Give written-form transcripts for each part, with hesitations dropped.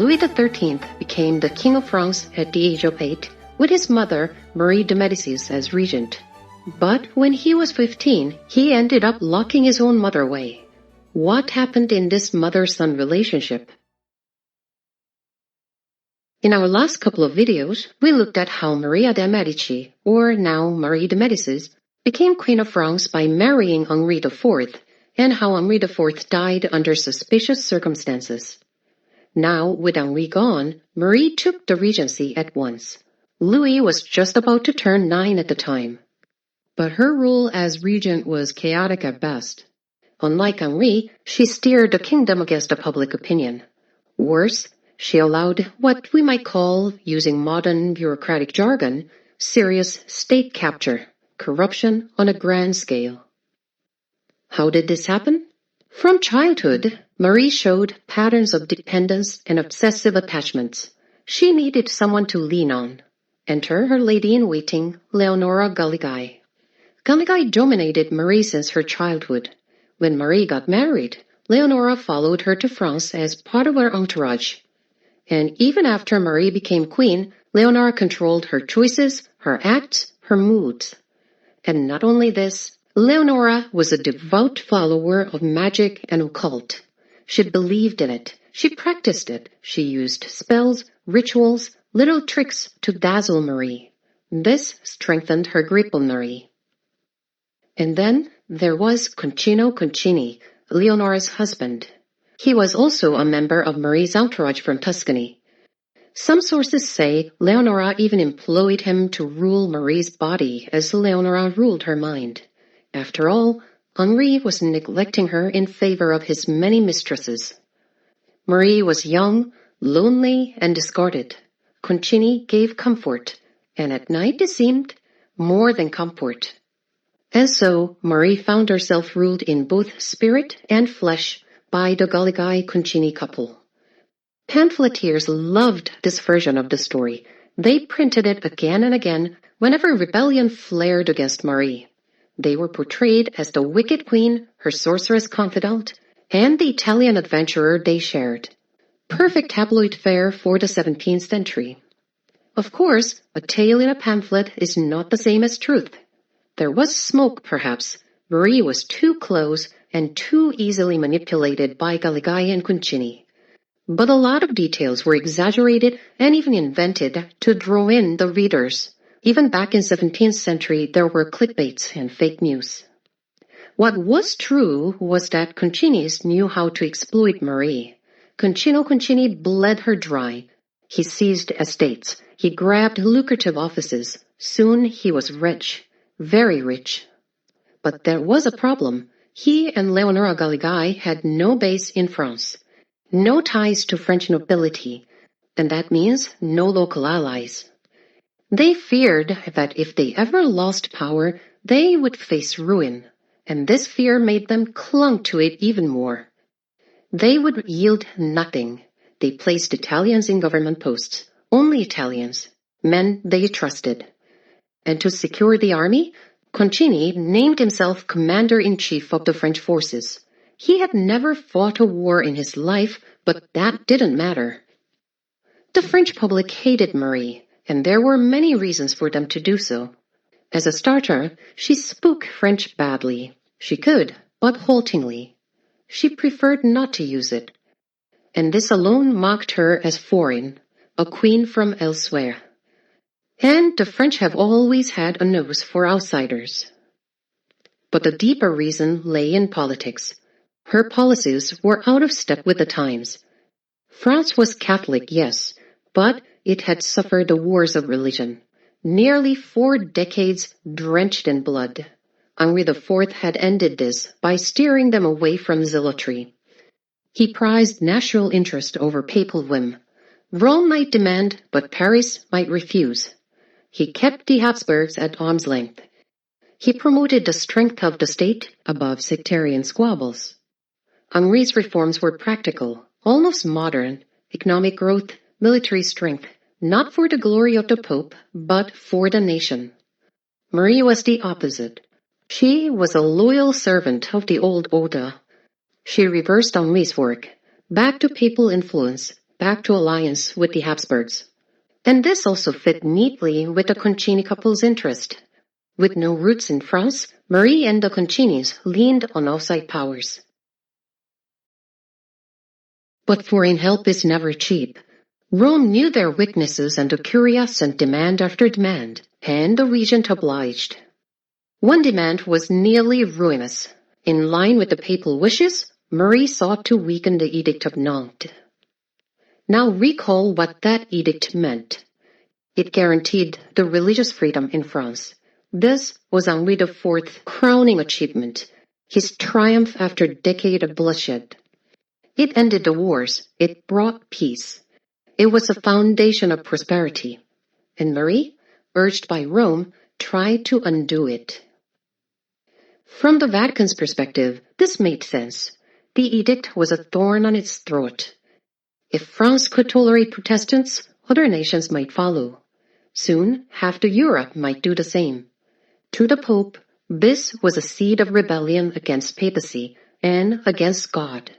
Louis XIII became the King of France at the age of 8, with his mother, Marie de Médicis, as regent. But when he was 15, he ended up locking his own mother away. What happened in this mother-son relationship? In our last couple of videos, we looked at how Marie de Médicis, or now Marie de Médicis, became Queen of France by marrying Henri IV, and how Henri IV died under suspicious circumstances. Now, with Henri gone, Marie took the regency at once. Louis was just about to turn 9 at the time. But her rule as regent was chaotic at best. Unlike Henri, she steered the kingdom against the public opinion. Worse, she allowed what we might call, using modern bureaucratic jargon, serious state capture, corruption on a grand scale. How did this happen? From childhood, Marie showed patterns of dependence and obsessive attachments. She needed someone to lean on. Enter her lady-in-waiting, Leonora Galigai. Galigai dominated Marie since her childhood. When Marie got married, Leonora followed her to France as part of her entourage. And even after Marie became queen, Leonora controlled her choices, her acts, her moods. And not only this, Leonora was a devout follower of magic and occult. She believed in it. She practiced it. She used spells, rituals, little tricks to dazzle Marie. This strengthened her grip on Marie. And then there was Concino Concini, Leonora's husband. He was also a member of Marie's entourage from Tuscany. Some sources say Leonora even employed him to rule Marie's body as Leonora ruled her mind. After all, Henri was neglecting her in favor of his many mistresses. Marie was young, lonely, and discarded. Concini gave comfort, and at night it seemed more than comfort. And so Marie found herself ruled in both spirit and flesh by the Galigai-Concini couple. Pamphleteers loved this version of the story. They printed it again and again whenever rebellion flared against Marie. They were portrayed as the wicked queen, her sorceress confidant, and the Italian adventurer they shared. Perfect tabloid fare for the 17th century. Of course, a tale in a pamphlet is not the same as truth. There was smoke, perhaps. Marie was too close and too easily manipulated by Galigai and Concini. But a lot of details were exaggerated and even invented to draw in the readers. Even back in 17th century, there were clickbaits and fake news. What was true was that Concini's knew how to exploit Marie. Concino Concini bled her dry. He seized estates. He grabbed lucrative offices. Soon he was rich, very rich. But there was a problem. He and Leonora Galigai had no base in France, no ties to French nobility, and that means no local allies. They feared that if they ever lost power, they would face ruin, and this fear made them clung to it even more. They would yield nothing. They placed Italians in government posts, only Italians, men they trusted. And to secure the army, Concini named himself commander-in-chief of the French forces. He had never fought a war in his life, but that didn't matter. The French public hated Marie, and there were many reasons for them to do so. As a starter, she spoke French badly. She could, but haltingly. She preferred not to use it. And this alone marked her as foreign, a queen from elsewhere. And the French have always had a nose for outsiders. But the deeper reason lay in politics. Her policies were out of step with the times. France was Catholic, yes, but it had suffered the wars of religion. Nearly 4 decades drenched in blood. Henri IV had ended this by steering them away from zealotry. He prized national interest over papal whim. Rome might demand, but Paris might refuse. He kept the Habsburgs at arm's length. He promoted the strength of the state above sectarian squabbles. Henri's reforms were practical, almost modern, economic growth, military strength, not for the glory of the Pope, but for the nation. Marie was the opposite. She was a loyal servant of the old order. She reversed Henri's work, back to papal influence, back to alliance with the Habsburgs. And this also fit neatly with the Concini couple's interest. With no roots in France, Marie and the Concinis leaned on outside powers. But foreign help is never cheap. Rome knew their weaknesses, and the Curia sent demand after demand, and the regent obliged. One demand was nearly ruinous. In line with the papal wishes, Marie sought to weaken the Edict of Nantes. Now recall what that edict meant. It guaranteed the religious freedom in France. This was Henri IV's crowning achievement, his triumph after a decade of bloodshed. It ended the wars. It brought peace. It was a foundation of prosperity. And Marie, urged by Rome, tried to undo it. From the Vatican's perspective, this made sense. The edict was a thorn on its throat. If France could tolerate Protestants, other nations might follow. Soon, half the Europe might do the same. To the Pope, this was a seed of rebellion against papacy and against God.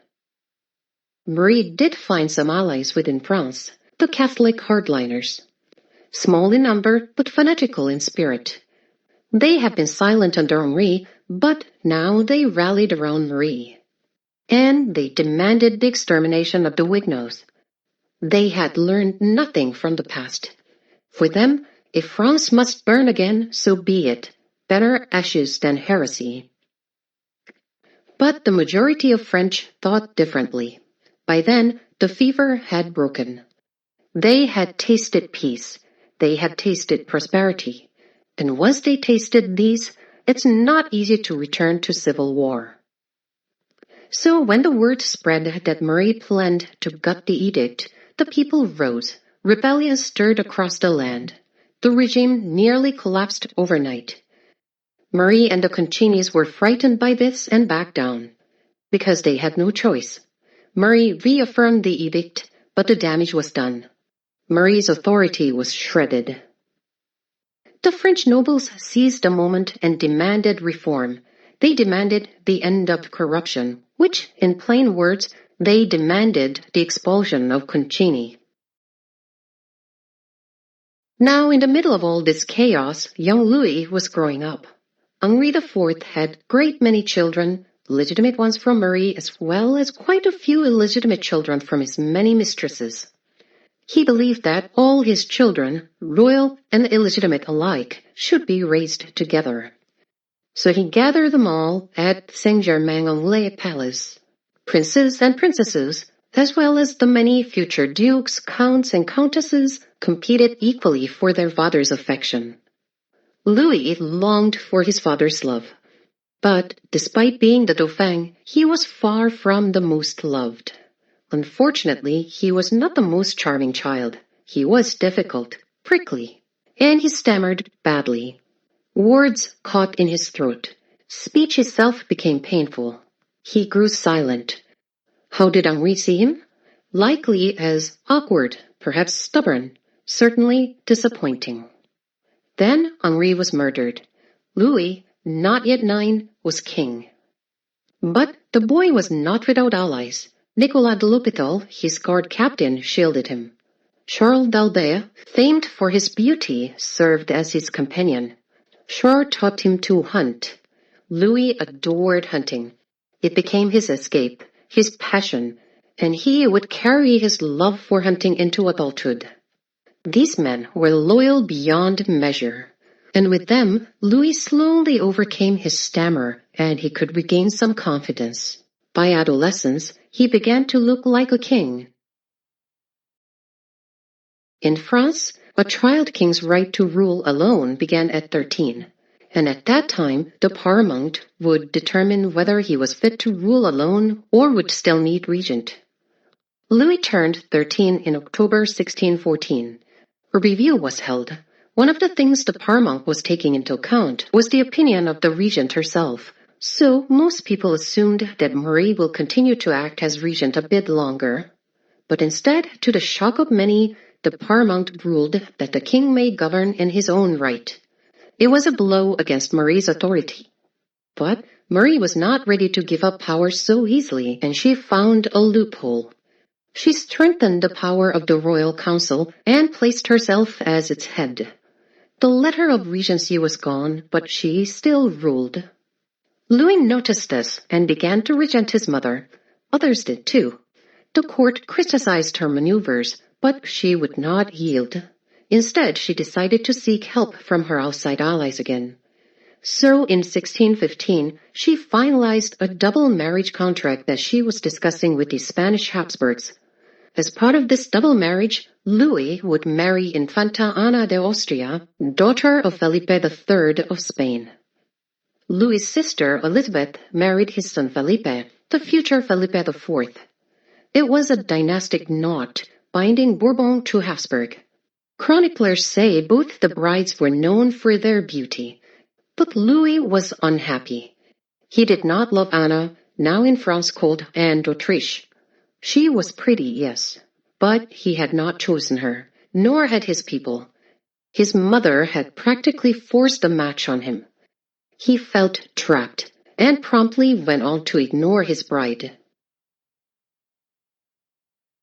Marie did find some allies within France, the Catholic hardliners. Small in number, but fanatical in spirit. They had been silent under Henri, but now they rallied around Marie. And they demanded the extermination of the Huguenots. They had learned nothing from the past. For them, if France must burn again, so be it. Better ashes than heresy. But the majority of French thought differently. By then, the fever had broken. They had tasted peace. They had tasted prosperity. And once they tasted these, it's not easy to return to civil war. So when the word spread that Marie planned to gut the edict, the people rose. Rebellion stirred across the land. The regime nearly collapsed overnight. Marie and the Concinis were frightened by this and backed down. Because they had no choice. Marie reaffirmed the edict, but the damage was done. Marie's authority was shredded. The French nobles seized the moment and demanded reform. They demanded the end of corruption, which, in plain words, they demanded the expulsion of Concini. Now, in the middle of all this chaos, young Louis was growing up. Henri IV had great many children, legitimate ones from Marie, as well as quite a few illegitimate children from his many mistresses. He believed that all his children, royal and illegitimate alike, should be raised together. So he gathered them all at Saint-Germain-en-Laye Palace. Princes and princesses, as well as the many future dukes, counts, and countesses, competed equally for their father's affection. Louis longed for his father's love. But, despite being the Dauphin, he was far from the most loved. Unfortunately, he was not the most charming child. He was difficult, prickly, and he stammered badly. Words caught in his throat. Speech itself became painful. He grew silent. How did Henri see him? Likely as awkward, perhaps stubborn, certainly disappointing. Then Henri was murdered. Louis, not yet 9, was king. But the boy was not without allies. Nicolas de l'Hôpital, his guard captain, shielded him. Charles d'Albert, famed for his beauty, served as his companion. Charles taught him to hunt. Louis adored hunting. It became his escape, his passion, and he would carry his love for hunting into adulthood. These men were loyal beyond measure. And with them, Louis slowly overcame his stammer, and he could regain some confidence. By adolescence, he began to look like a king. In France, a child king's right to rule alone began at 13, and at that time, the paramount would determine whether he was fit to rule alone or would still need regent. Louis turned 13 in October 1614. A review was held. One of the things the paramount was taking into account was the opinion of the regent herself. So most people assumed that Marie will continue to act as regent a bit longer. But instead, to the shock of many, the paramount ruled that the king may govern in his own right. It was a blow against Marie's authority. But Marie was not ready to give up power so easily, and she found a loophole. She strengthened the power of the royal council and placed herself as its head. The letter of regency was gone, but she still ruled. Louis noticed this and began to regent his mother. Others did too. The court criticized her maneuvers, but she would not yield. Instead, she decided to seek help from her outside allies again. So in 1615, she finalized a double marriage contract that she was discussing with the Spanish Habsburgs. As part of this double marriage, Louis would marry Infanta Ana de Austria, daughter of Felipe III of Spain. Louis's sister Elizabeth married his son Felipe, the future Felipe IV. It was a dynastic knot binding Bourbon to Habsburg. Chroniclers say both the brides were known for their beauty, but Louis was unhappy. He did not love Anna, now in France called Anne d'Autriche. She was pretty, yes, but he had not chosen her, nor had his people. His mother had practically forced a match on him. He felt trapped, and promptly went on to ignore his bride.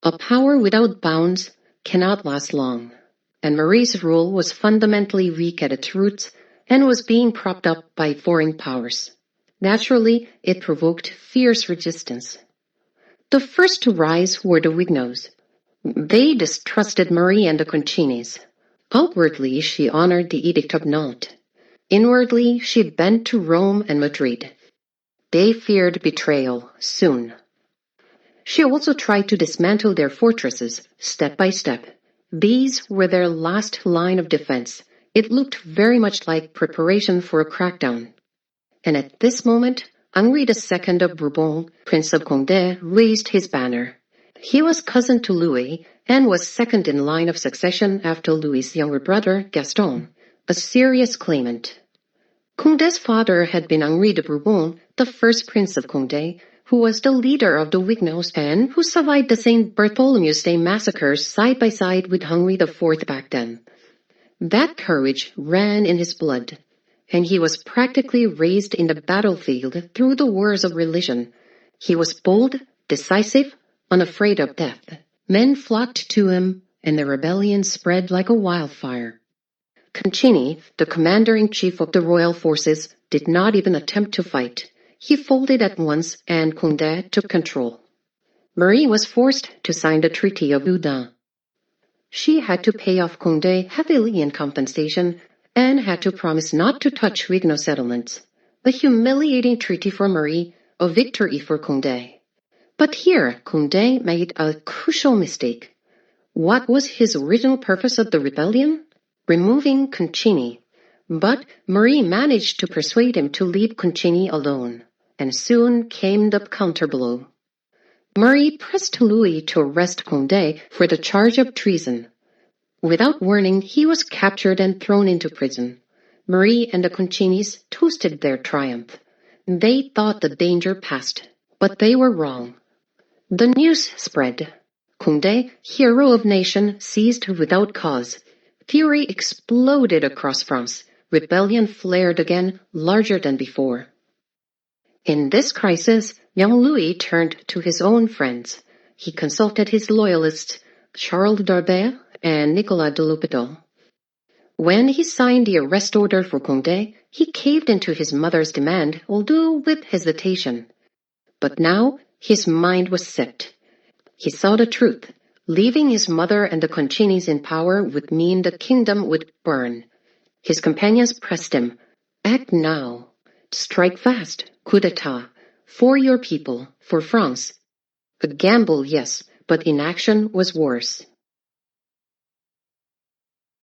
A power without bounds cannot last long, and Marie's rule was fundamentally weak at its roots and was being propped up by foreign powers. Naturally, it provoked fierce resistance. The first to rise were the Huguenots. They distrusted Marie and the Concinis. Outwardly, she honored the Edict of Nantes. Inwardly, she bent to Rome and Madrid. They feared betrayal soon. She also tried to dismantle their fortresses, step by step. These were their last line of defense. It looked very much like preparation for a crackdown. And at this moment, Henri II of Bourbon, Prince of Condé, raised his banner. He was cousin to Louis and was second in line of succession after Louis's younger brother, Gaston, a serious claimant. Condé's father had been Henri de Bourbon, the first Prince of Condé, who was the leader of the Huguenots and who survived the St. Bartholomew's Day massacres side by side with Henri IV back then. That courage ran in his blood, and he was practically raised in the battlefield through the wars of religion. He was bold, decisive, unafraid of death. Men flocked to him, and the rebellion spread like a wildfire. Concini, the commander-in-chief of the royal forces, did not even attempt to fight. He folded at once, and Condé took control. Marie was forced to sign the Treaty of Loudun. She had to pay off Condé heavily in compensation and had to promise not to touch Huguenot settlements. A humiliating treaty for Marie, a victory for Condé. But here, Condé made a crucial mistake. What was his original purpose of the rebellion? Removing Concini. But Marie managed to persuade him to leave Concini alone, and soon came the counterblow. Marie pressed Louis to arrest Condé for the charge of treason. Without warning, he was captured and thrown into prison. Marie and the Concinis toasted their triumph. They thought the danger passed, but they were wrong. The news spread. Condé, hero of nation, seized without cause. Fury exploded across France. Rebellion flared again, larger than before. In this crisis, young Louis turned to his own friends. He consulted his loyalists, Charles d'Albert and Nicolas de l'Hôpital. When he signed the arrest order for Condé, he caved into his mother's demand, although with hesitation. But now his mind was set. He saw the truth. Leaving his mother and the Concinis in power would mean the kingdom would burn. His companions pressed him. Act now. Strike fast. Coup d'etat. For your people. For France. A gamble, yes, but inaction was worse.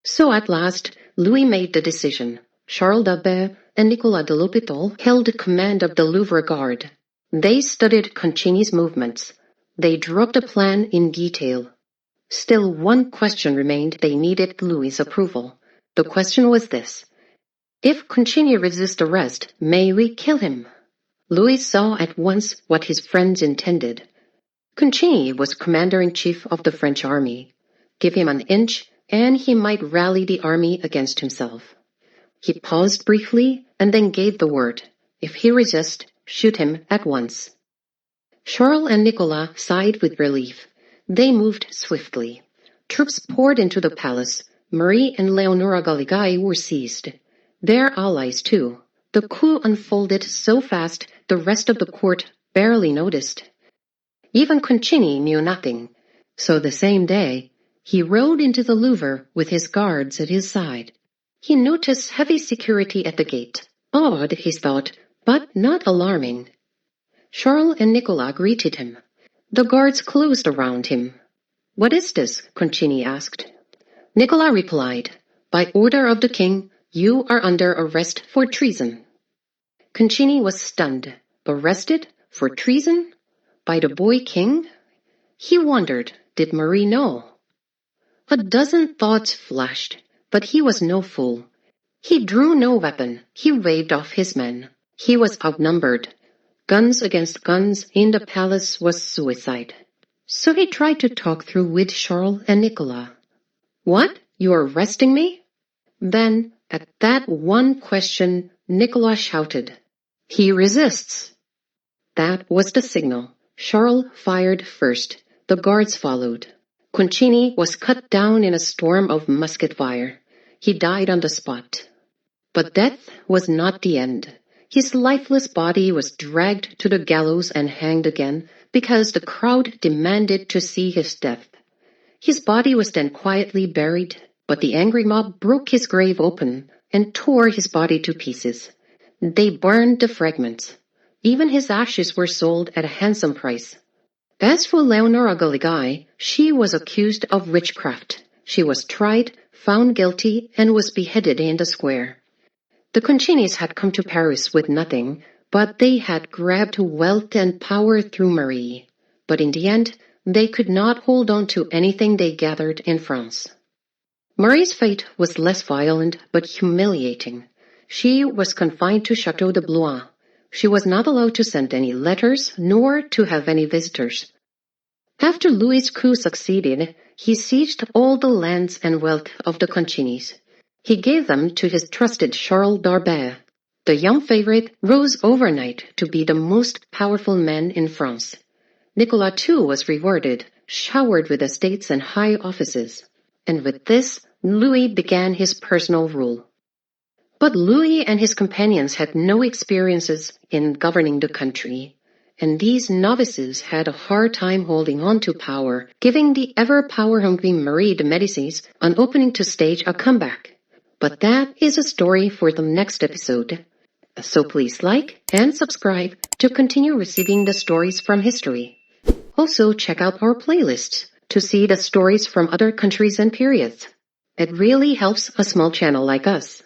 So at last, Louis made the decision. Charles d'Albert and Nicolas de l'Hôpital held command of the Louvre Guard. They studied Concini's movements. They drew up the plan in detail. Still, one question remained. They needed Louis's approval. The question was this. If Concini resists arrest, may we kill him? Louis saw at once what his friends intended. Concini was commander-in-chief of the French army. Give him an inch, and he might rally the army against himself. He paused briefly and then gave the word. If he resists, shoot him at once. Charles and Nicolas sighed with relief. They moved swiftly. Troops poured into the palace. Marie and Leonora Galigai were seized. Their allies, too. The coup unfolded so fast the rest of the court barely noticed. Even Concini knew nothing. So the same day, he rode into the Louvre with his guards at his side. He noticed heavy security at the gate. Odd, he thought, but not alarming. Charles and Nicolas greeted him. The guards closed around him. "What is this?" Concini asked. Nicolas replied, "By order of the king, you are under arrest for treason." Concini was stunned. Arrested? For treason? By the boy king? He wondered, did Marie know? A dozen thoughts flashed, but he was no fool. He drew no weapon. He waved off his men. He was outnumbered. Guns against guns in the palace was suicide. So he tried to talk through with Charles and Nicolas. "What? You are arresting me?" Then, at that one question, Nicolas shouted, "He resists!" That was the signal. Charles fired first. The guards followed. Concini was cut down in a storm of musket fire. He died on the spot. But death was not the end. His lifeless body was dragged to the gallows and hanged again because the crowd demanded to see his death. His body was then quietly buried, but the angry mob broke his grave open and tore his body to pieces. They burned the fragments. Even his ashes were sold at a handsome price. As for Leonora Galigai, she was accused of witchcraft. She was tried, found guilty, and was beheaded in the square. The Concinis had come to Paris with nothing, but they had grabbed wealth and power through Marie. But in the end, they could not hold on to anything they gathered in France. Marie's fate was less violent but humiliating. She was confined to Château de Blois. She was not allowed to send any letters nor to have any visitors. After Louis's coup succeeded, he seized all the lands and wealth of the Concinis. He gave them to his trusted Charles d'Arbert. The young favorite rose overnight to be the most powerful man in France. Nicolas too was rewarded, showered with estates and high offices. And with this, Louis began his personal rule. But Louis and his companions had no experiences in governing the country, and these novices had a hard time holding on to power, giving the ever-power-hungry Marie de Médicis an opening to stage a comeback. But that is a story for the next episode. So please like and subscribe to continue receiving the stories from history. Also check out our playlists to see the stories from other countries and periods. It really helps a small channel like us.